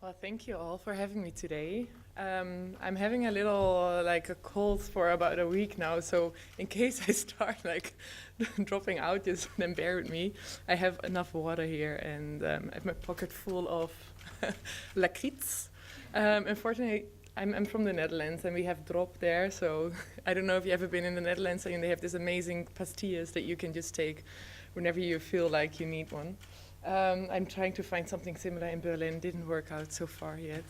Well, thank you all for having me today. I'm having a little like a cold for about a week now, so in case I start like dropping out, just then bear with me. I have enough water here, and I have my pocket full of lakriets. Unfortunately, I'm from the Netherlands, and we have drop there, so I don't know if you've ever been in the Netherlands, and they have this amazing pastilles that you can just take whenever you feel like you need one. I'm trying to find something similar in Berlin. Didn't work out so far yet.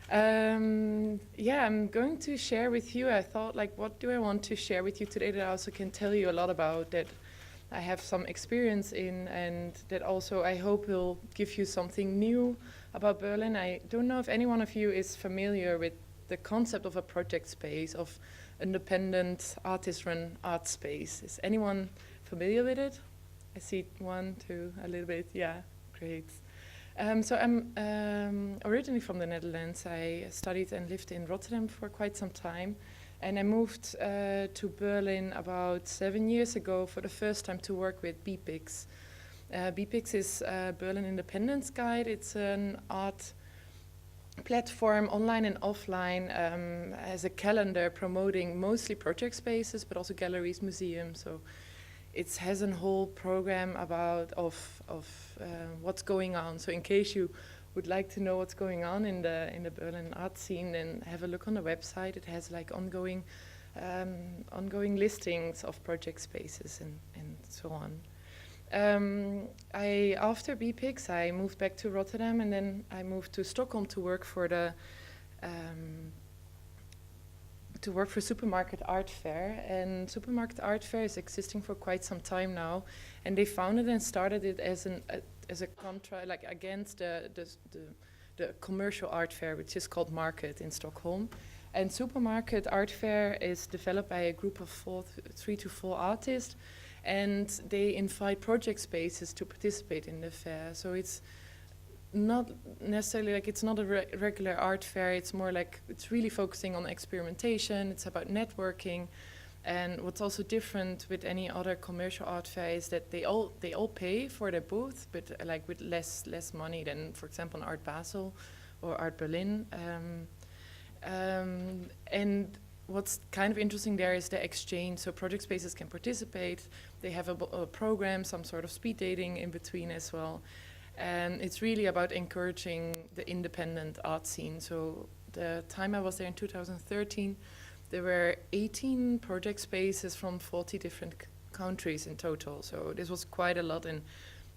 Yeah, I'm going to share with you. I thought, like, what do I want to share with you today that I also can tell you a lot about, that I have some experience in, and that also I hope will give you something new about Berlin. I don't know if any one of you is familiar with the concept of a project space, of independent artist-run art space. Is anyone familiar with it? I see one, two, a little bit. Yeah, great. So I'm originally from the Netherlands. I studied and lived in Rotterdam for quite some time. And I moved to Berlin about 7 years ago for the first time to work with Bpigs. Bpigs is Berlin Independence Guide. It's an art platform, online and offline, as a calendar promoting mostly project spaces, but also galleries, museums. So it has a whole program about what's going on. So in case you would like to know what's going on in the Berlin art scene, then have a look on the website. It has like ongoing listings of project spaces and so on. After Bpigs, I moved back to Rotterdam, and then I moved to Stockholm to work for the Supermarket Art Fair. And Supermarket Art Fair is existing for quite some time now, and they founded and started it as a contra, like against the commercial art fair, which is called Market in Stockholm. And Supermarket Art Fair is developed by a group of 3 to 4 artists, and they invite project spaces to participate in the fair. So it's not necessarily like, it's not a regular art fair. It's more like, it's really focusing on experimentation. It's about networking. And what's also different with any other commercial art fair is that they all pay for their booth, but like with less money than, for example, Art Basel or Art Berlin. And what's kind of interesting there is the exchange. So project spaces can participate. They have a program, some sort of speed dating in between as well. And it's really about encouraging the independent art scene. So the time I was there in 2013, there were 18 project spaces from 40 different countries in total. So this was quite a lot, and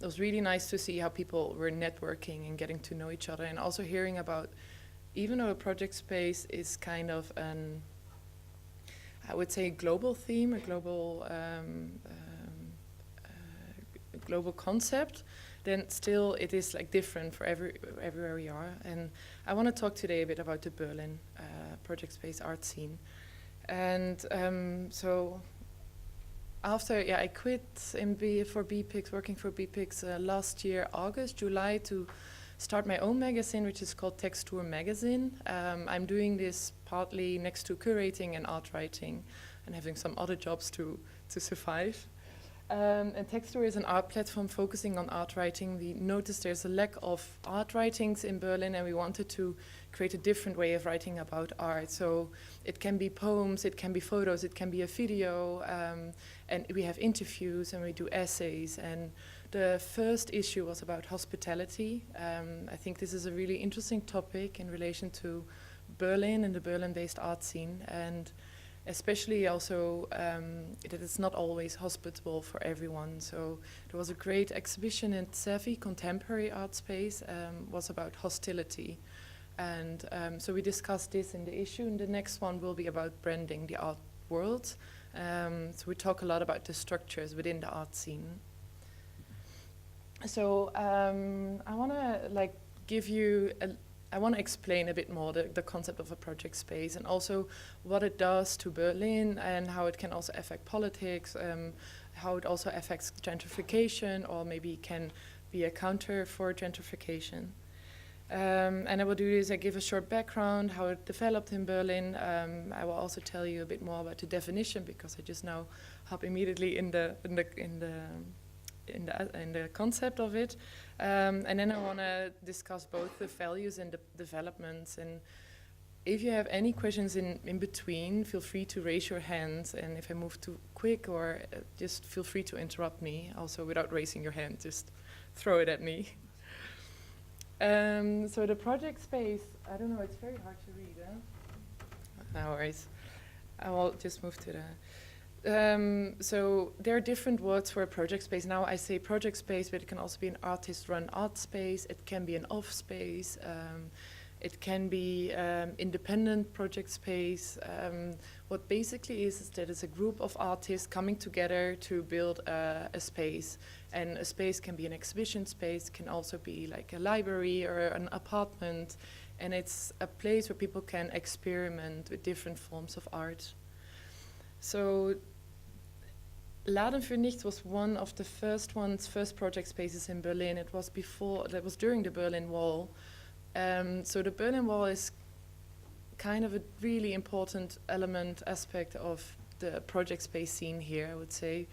it was really nice to see how people were networking and getting to know each other, and also hearing about, even though a project space is kind of an, I would say, global theme, a global concept, then still it is like different for everywhere we are. And I want to talk today a bit about the Berlin project space art scene. And so after, I quit for Bpigs, working for Bpigs last year, July, to start my own magazine, which is called Texture Magazine. I'm doing this partly next to curating and art writing, and having some other jobs to survive. And Texture is an art platform focusing on art writing. We noticed there's a lack of art writings in Berlin, and we wanted to create a different way of writing about art. So it can be poems, it can be photos, it can be a video, and we have interviews and we do essays. And the first issue was about hospitality. I think this is a really interesting topic in relation to Berlin and the Berlin-based art scene, and especially also that it's not always hospitable for everyone. So there was a great exhibition in Sarie Contemporary Art Space, was about hostility. And so we discussed this in the issue, and the next one will be about branding the art world. So we talk a lot about the structures within the art scene. So I want to I want to explain a bit more the concept of a project space, and also what it does to Berlin, and how it can also affect politics, how it also affects gentrification, or maybe can be a counter for gentrification. And I will do this, I give a short background, how it developed in Berlin. I will also tell you a bit more about the definition, because I just now hop immediately in the in the concept of it, and then I want to discuss both the values and the developments. And if you have any questions in between, feel free to raise your hands. And if I move too quick, or just feel free to interrupt me. Also, without raising your hand, just throw it at me. So the project space, I don't know, it's very hard to read, huh? No worries. I will just move to the... so there are different words for a project space. Now I say project space, but it can also be an artist-run art space. It can be an off space. It can be independent project space. What basically is that it's a group of artists coming together to build a space. And a space can be an exhibition space, can also be like a library or an apartment. And it's a place where people can experiment with different forms of art. So Laden für Nichts was one of the first project spaces in Berlin. It was during the Berlin Wall. So the Berlin Wall is kind of a really important aspect of the project space scene here, I would say.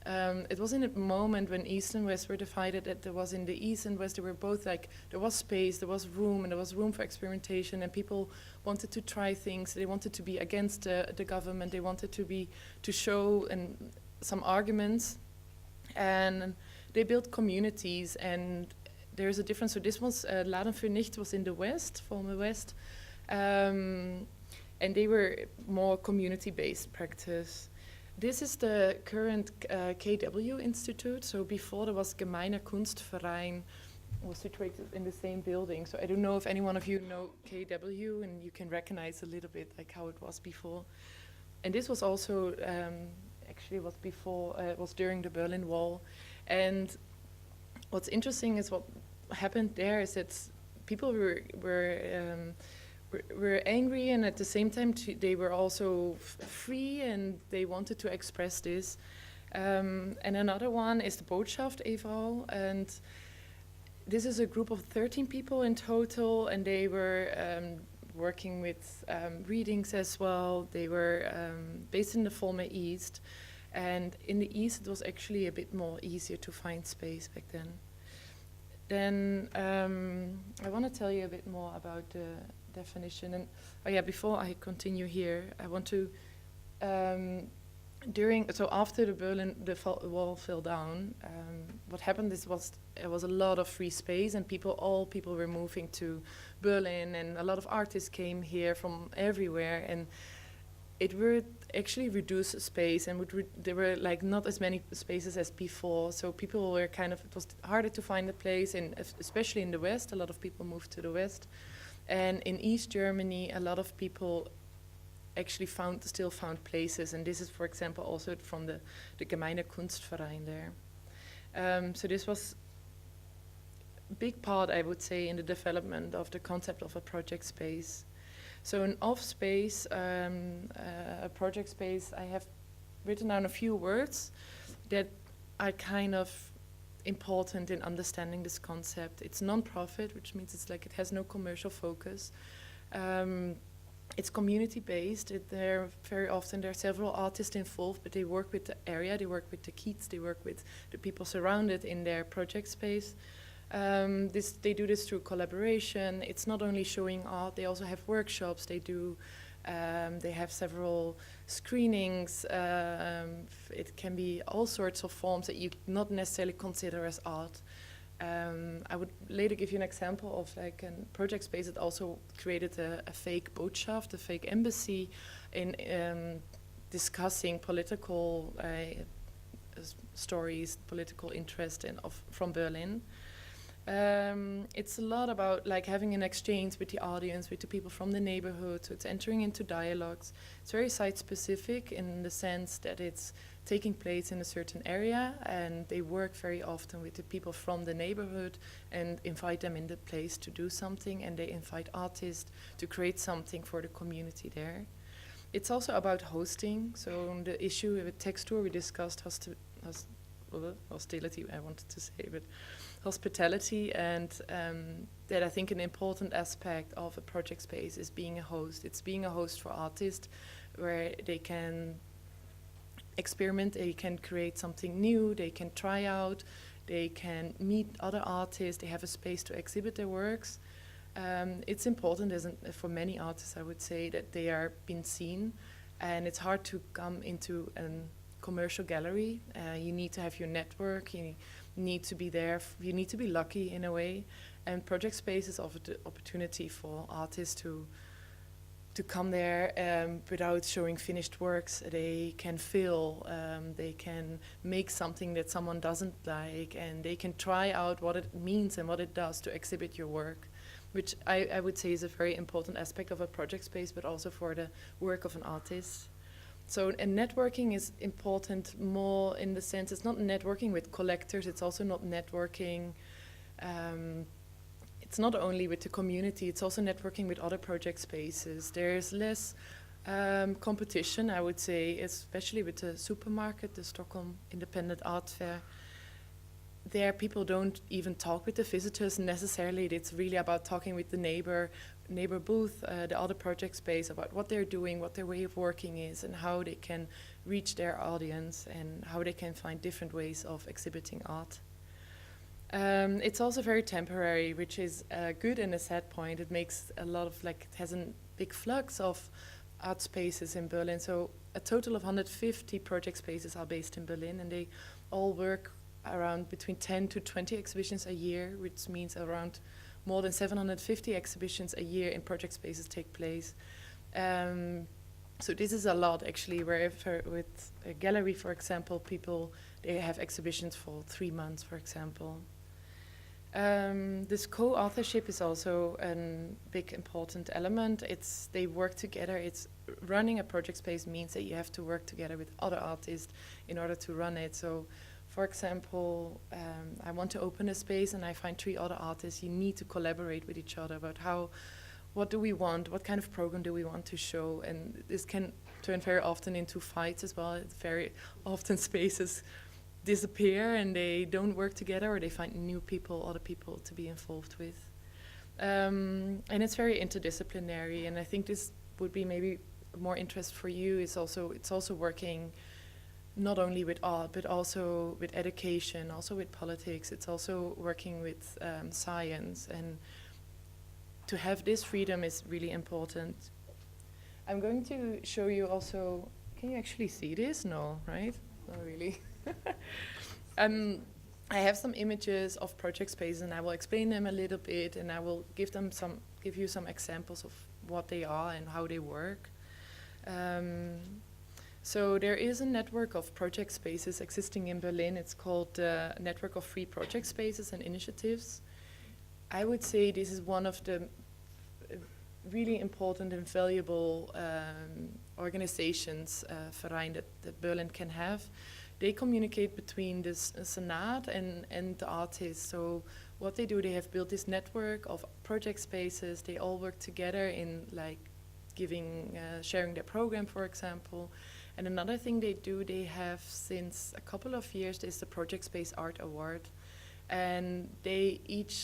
It was in a moment when East and West were divided, that there was in the East and West, there were both like, there was space, there was room, and there was room for experimentation, and people wanted to try things. They wanted to be against the government, they wanted to show some arguments, and they built communities. And there's a difference. So this was, Laden für Nichts was in the West, former West, and they were more community-based practice. This is the current KW Institute. So before there was Gemeiner Kunstverein, was situated in the same building. So I don't know if any one of you know KW, and you can recognize a little bit like how it was before. And this was also, actually was before, it was during the Berlin Wall. And what's interesting is what happened there is that people were angry, and at the same time they were also free, and they wanted to express this. And another one is the Botschaft e.V., and this is a group of 13 people in total, and they were working with readings as well. They were based in the former East, and in the East it was actually a bit more easier to find space back then. Then I want to tell you a bit more about the definition. And before I continue here, I want to after the wall fell down, what happened is there was a lot of free space, and all people were moving to Berlin, and a lot of artists came here from everywhere, and it would actually reduce space, and there were like not as many spaces as before. So people were it was harder to find a place, and especially in the West, a lot of people moved to the West. And in East Germany, a lot of people actually still found places. And this is, for example, also from the Gemeiner Kunstverein there. So this was a big part, I would say, in the development of the concept of a project space. So an off space, a project space, I have written down a few words that are kind of important in understanding this concept. It's non-profit, which means it has no commercial focus. It's community-based. Very often there are several artists involved, but they work with the area, they work with the kids, they work with the people surrounded in their project space. They do this through collaboration. It's not only showing art, they also have workshops. They have several screenings. It can be all sorts of forms that you not necessarily consider as art. I would later give you an example of like a project space that also created a fake Botschaft, a fake embassy, in discussing political stories, political interest from Berlin. It's a lot about like having an exchange with the audience, with the people from the neighborhood. So it's entering into dialogues. It's very site-specific in the sense that it's taking place in a certain area, and they work very often with the people from the neighborhood and invite them in the place to do something, and they invite artists to create something for the community there. It's also about hosting. So on the issue with Texture, we discussed hostility, I wanted to say, but hospitality, and that I think an important aspect of a project space is being a host. It's being a host for artists, where they can experiment, they can create something new, they can try out, they can meet other artists, they have a space to exhibit their works. It's important for many artists, I would say, that they are being seen, and it's hard to come into a commercial gallery. You need to have your network, you need to be there, you need to be lucky in a way, and project spaces offer the opportunity for artists to come there without showing finished works. They can feel, they can make something that someone doesn't like, and they can try out what it means and what it does to exhibit your work, which I would say is a very important aspect of a project space, but also for the work of an artist. So, and networking is important more in the sense, it's not networking with collectors, it's also not networking, it's not only with the community, it's also networking with other project spaces. There's less competition, I would say, especially with the supermarket, the Stockholm Independent Art Fair. There, people don't even talk with the visitors necessarily. It's really about talking with the neighbor booth, the other project space, about what they're doing, what their way of working is, and how they can reach their audience, and how they can find different ways of exhibiting art. It's also very temporary, which is a good and a sad point. It makes a lot of, it has a big flux of art spaces in Berlin. So a total of 150 project spaces are based in Berlin, and they all work around between 10 to 20 exhibitions a year, which means around more than 750 exhibitions a year in project spaces take place. So this is a lot, actually, where with a gallery, for example, they have exhibitions for 3 months, for example. This co-authorship is also a big important element. They work together. Running a project space means that you have to work together with other artists in order to run it. So, for example, I want to open a space and I find 3 other artists. You need to collaborate with each other about what do we want, what kind of program do we want to show, and this can turn very often into fights as well. Very often spaces disappear and they don't work together, or they find new people, other people to be involved with. And it's very interdisciplinary, and I think this would be maybe more interest for you. It's also working not only with art, but also with education, also with politics. It's also working with science, and to have this freedom is really important. I'm going to show you also, can you actually see this? No, right? Not really. I have some images of project spaces, and I will explain them a little bit, and I will give you some examples of what they are and how they work. So there is a network of project spaces existing in Berlin. It's called the Network of Free Project Spaces and Initiatives. I would say this is one of the really important and valuable organizations, verein, that Berlin can have. They communicate between this Senate and the artists. So what they do, they have built this network of project spaces. They all work together in sharing their program, for example. And another thing they do, they have since a couple of years, is the Project Space Art Award. And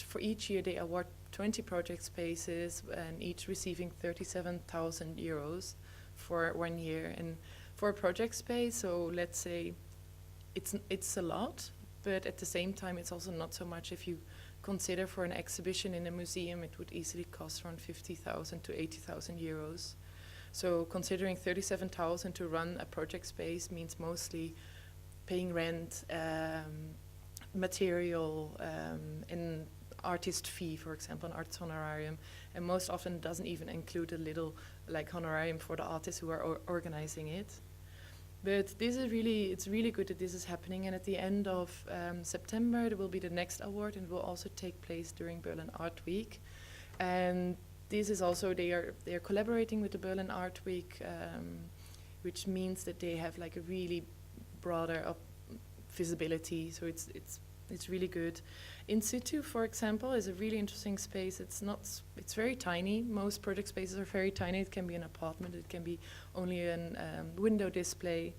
for each year, they award 20 project spaces, and each receiving 37,000 euros for 1 year. And for a project space, so let's say it's a lot, but at the same time, it's also not so much. If you consider for an exhibition in a museum, it would easily cost around 50,000 to 80,000 euros. So considering 37,000 to run a project space means mostly paying rent, material, and artist fee, for example, an artist honorarium, and most often doesn't even include a little honorarium for the artists who are organizing it. But it's really good that this is happening, and at the end of September there will be the next award, and it will also take place during Berlin Art Week. And this is also, they are collaborating with the Berlin Art Week, which means that they have a really broader visibility. So it's really good. In situ, for example, is a really interesting space. It's very tiny. Most project spaces are very tiny. It can be an apartment. It can be only a window display.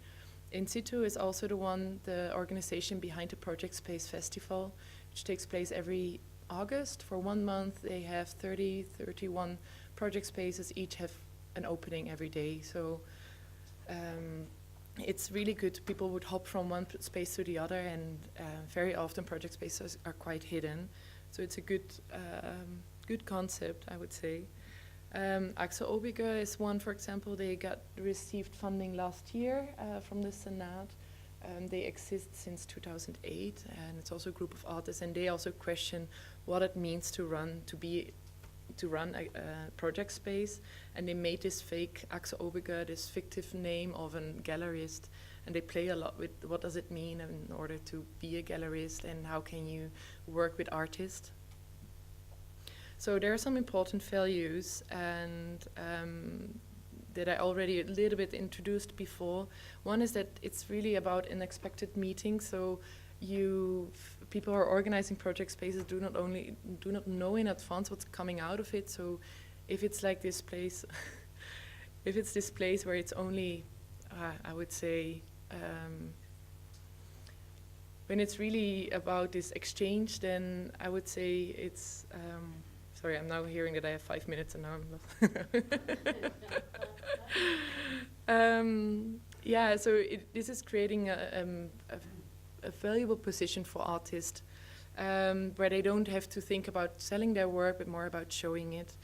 In situ is also the organization behind the Project Space Festival, which takes place every August. For 1 month, they have 31 project spaces. Each have an opening every day. So it's really good. People would hop from one space to the other, and very often project spaces are quite hidden. So it's a good concept, I would say. Axel Obiger is one, for example. They received funding last year from the Senate. They exist since 2008, and it's also a group of artists, and they also question what it means to run a project space. And they made this fake Axel Obiger, this fictive name of a gallerist, and they play a lot with what does it mean in order to be a gallerist, and how can you work with artists. So there are some important values, and that I already a little bit introduced before. One is that it's really about unexpected meetings. So people who are organizing project spaces do not know in advance what's coming out of it. So if it's like this place, if it's this place where it's only, I would say, when it's really about this exchange, then I would say it's. Sorry, I'm now hearing that I have 5 minutes and now I'm lost. So this is creating a valuable position for artists, where they don't have to think about selling their work, but more about showing it.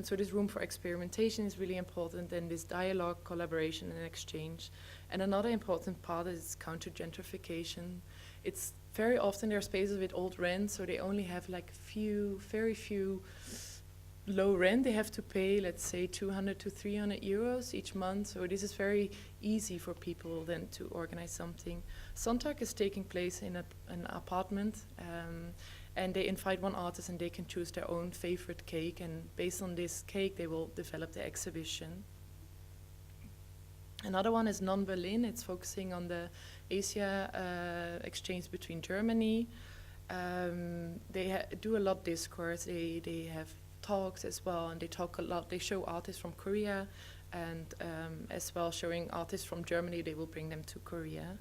So this room for experimentation is really important, and this dialogue, collaboration, and exchange. And another important part is counter-gentrification. It's very often there are spaces with old rent, so they only have like very few low rent. They have to pay, let's say, 200 to 300 euros each month. So this is very easy for people then to organize something. Sonntag is taking place in an apartment, and they invite one artist, and they can choose their own favorite cake, and based on this cake they will develop the exhibition. Another one is NonBerlin. It's focusing on the Asia exchange between Germany. They do a lot of discourse. They have talks as well, and they talk a lot. They show artists from Korea, and as well showing artists from Germany. They will bring them to Korea.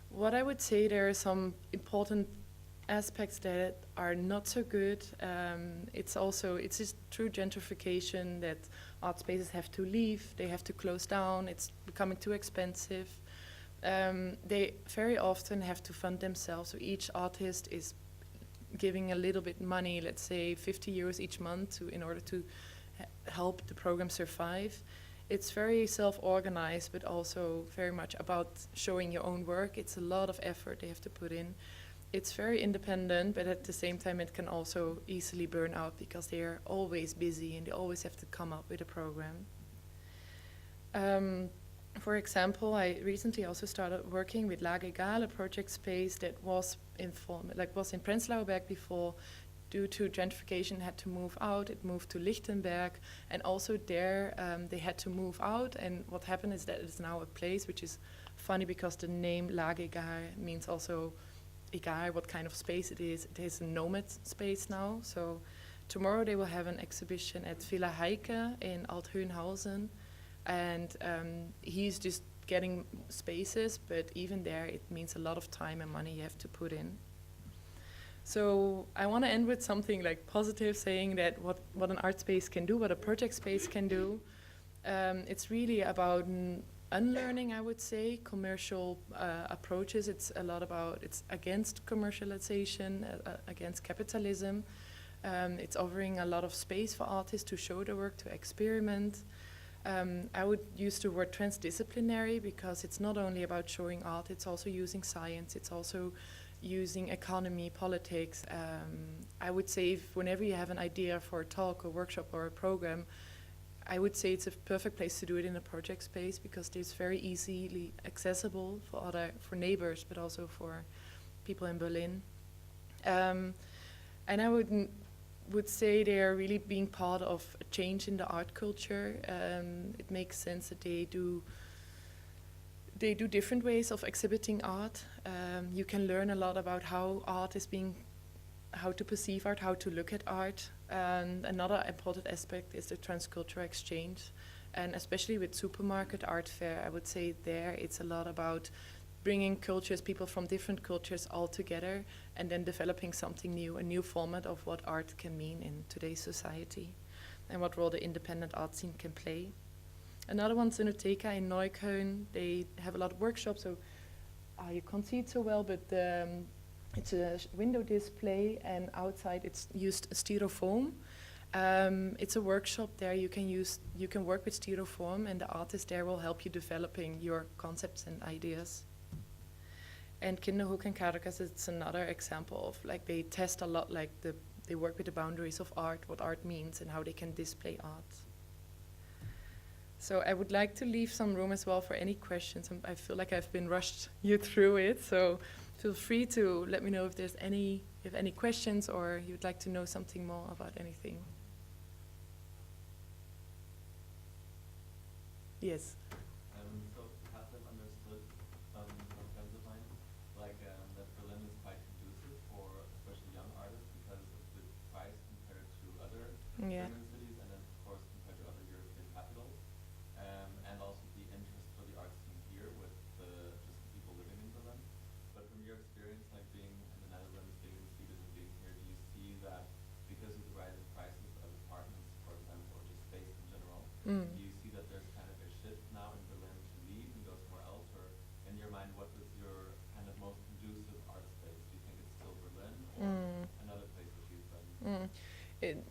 What I would say, there are some important aspects that are not so good. It's just through gentrification that art spaces have to leave, they have to close down, it's becoming too expensive. They very often have to fund themselves, so each artist is giving a little bit money, let's say 50 euros each month in order to help the program survive. It's very self-organized, but also very much about showing your own work. It's a lot of effort they have to put in. It's very independent, but at the same time it can also easily burn out because they are always busy and they always have to come up with a program. For example, I recently also started working with Lage Egal, a project space that was in Prenzlauer Berg before. Due to gentrification, had to move out. It moved to Lichtenberg, and also there they had to move out. And what happened is that it's now a place, which is funny because the name Lage Egal means also egal what kind of space it is. It is a nomad space now. So tomorrow they will have an exhibition at Villa Heike in Althöhenhausen, and he's just getting spaces, but even there it means a lot of time and money you have to put in. So I want to end with something like positive, saying that what an art space can do, what a project space can do. It's really about unlearning, I would say, commercial approaches. It's against commercialization, against capitalism. It's offering a lot of space for artists to show their work, to experiment. I would use the word transdisciplinary because it's not only about showing art, it's also using science, it's also using economy, politics. I would say whenever you have an idea for a talk, a workshop, or a program, I would say it's a perfect place to do it in a project space because it's very easily accessible for neighbors, but also for people in Berlin. And I would say they are really being part of a change in the art culture. It makes sense that they do different ways of exhibiting art. You can learn a lot about how to perceive art, how to look at art. And another important aspect is the transcultural exchange. And especially with Supermarket Art Fair, I would say there it's a lot about bringing cultures, people from different cultures all together, and then developing something new, a new format of what art can mean in today's society, and what role the independent art scene can play. Another one, Cineteka in Neukölln. They have a lot of workshops, so you can't see it so well, but it's a window display, and outside it's used styrofoam. It's a workshop there. You can work with styrofoam, and the artist there will help you developing your concepts and ideas. And Kinderhoek and Carakas, it's another example of like they test a lot, like they work with the boundaries of art, what art means, and how they can display art. So I would like to leave some room as well for any questions. I feel like I've been rushed you through it, so feel free to let me know if there's any questions or you'd like to know something more about anything. Yes. So have them understood from friends of mine, like that Berlin is quite conducive for especially young artists because of the price compared to other German cities, and then of course compared to other European capitals, and also the interest for the art scene here with just the people living in Berlin. But from your experience, like being in the Netherlands, being in Sweden, and being here, do you see that because of the rising prices of apartments, for example, or just space in general, do you see that there's kind of a shift now in Berlin to leave and go somewhere else? Or in your mind, what is your kind of most conducive art space? Do you think it's still Berlin or another place that you've been?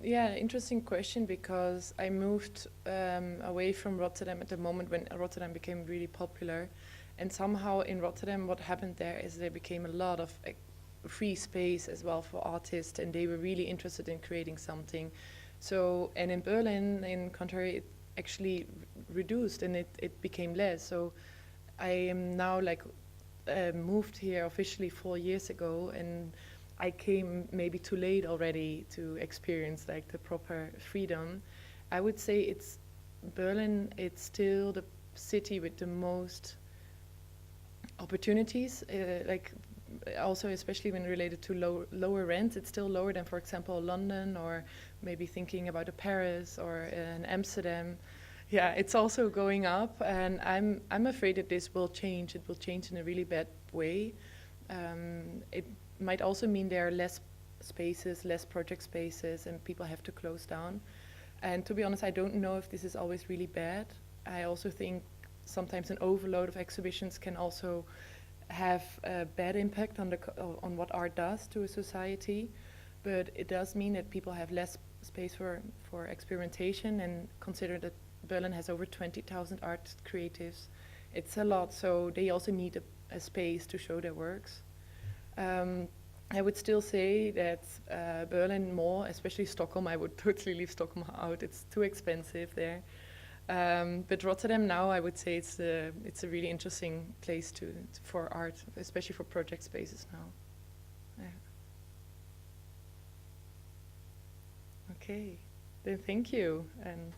Yeah, interesting question, because I moved away from Rotterdam at the moment when Rotterdam became really popular. And somehow in Rotterdam, what happened there is there became a lot of free space as well for artists, and they were really interested in creating something. So, and in Berlin, in contrary, it actually reduced and it became less. So I am now like moved here officially 4 years ago, and I came maybe too late already to experience like the proper freedom. I would say it's Berlin, it's still the city with the most opportunities, like also especially when related to lower rents. It's still lower than, for example, London, or maybe thinking about a Paris or an Amsterdam. Yeah, it's also going up, and I'm afraid that this will change. It will change in a really bad way. It might also mean there are less spaces, less project spaces, and people have to close down. And to be honest, I don't know if this is always really bad. I also think sometimes an overload of exhibitions can also have a bad impact on what art does to a society. But it does mean that people have less space for experimentation, and consider that Berlin has over 20,000 art creatives. It's a lot, so they also need a space to show their works. I would still say that Berlin more, especially Stockholm, I would totally leave Stockholm out. It's too expensive there. But Rotterdam now, I would say it's a really interesting place for art, especially for project spaces now. Yeah. Okay, then thank you. And